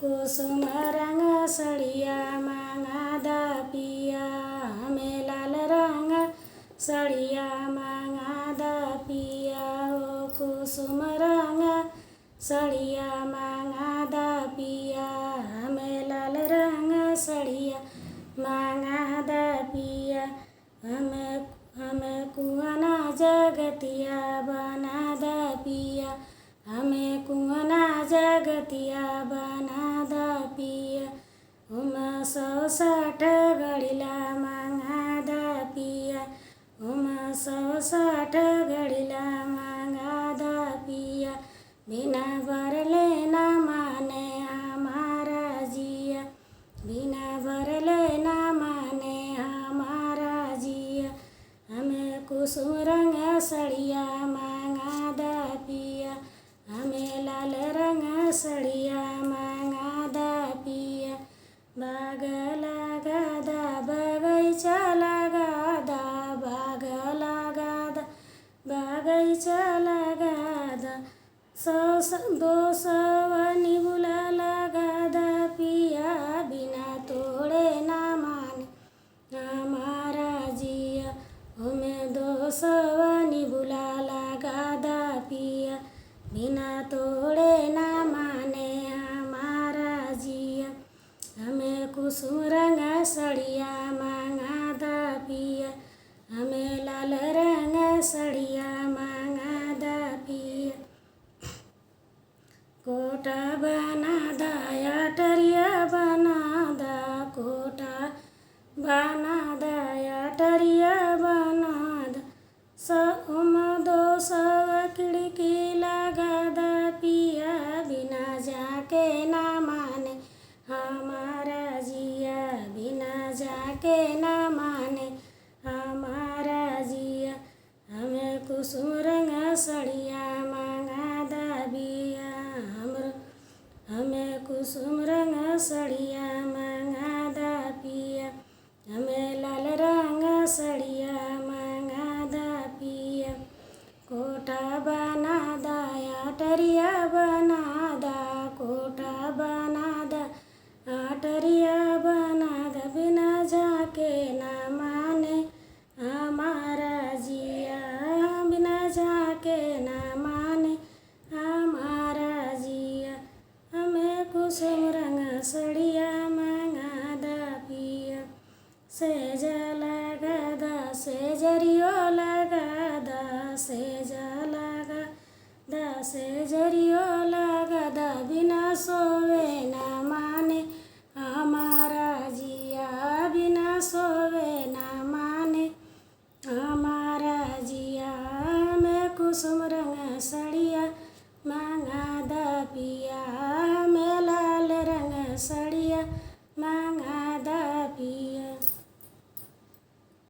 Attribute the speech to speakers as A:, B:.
A: कुसुम रंग सड़िया मांगा दा पिया, हमें लाल रंग सड़िया मांगा दा पिया। ओ कुसुम रंग सड़िया मांगा दा पिया, हमें लाल रंग सड़िया मांगा दा पिया। हमें कुआना जगतिया बना दा पिया, हमें कुआना जगतिया बना दा पिया। हम 160 घड़िला मांगा दा पिया, हम 160 घड़िला मांगा दा पिया। बिना भरले न माने हमारा जिया, बिना भरले न माने हमारा जिया। हमें कुसुम रंग सड़िया मांगा दा पिया, हमें लाल रंग सड़िया मांगा दा पिया। बाग लगा दा बगीचा लगा दा, बाग लगा दा बगीचा लगा दा। 200 निबुला लगा दा पिया, बिना तोड़े ना माने हमारा जिया। हमें 200 निबुला लगा दा पिया, बिना तोड़े ना माने हमारा जिया। हमें कुसुम रंग सड़िया मांगा दा पिया, हमें लाल रंग सड़िया मांगा दा पिया। कोटा बना दा अटरिया बना दा, कोटा बना दा अटरिया बना दा। 200 खिड़की लगा दा पिया, बिना जाके ना माने हमारा जिया, बिना जाके ना माने हमारा जिया। हमें कुसुम रंग सड़िया मांगा दा बिया, हमें कुसुम रंग सड़िया मांगा दा पिया, हमें लाल रंग सड़िया मांगा दा पिया। कोटा बना दा अटरिया बना दा, कोटा बना दा अटरिया बना दा। बिना जाके ना माने हमारा जिया, बिना जाके ना माने हमारा जिया। हमें कुसुम रंग सड़िया मांगा दा पिया। सेज लगा दा सेजरियो लगा दा, सेज लगा दा सेजरियो लगा दा। बिना सोवे ना माने हमारा जिया, बिना सोवे ना माने हमारा जिया। हमें कुसुम रंग सड़िया मांगा दा पिया।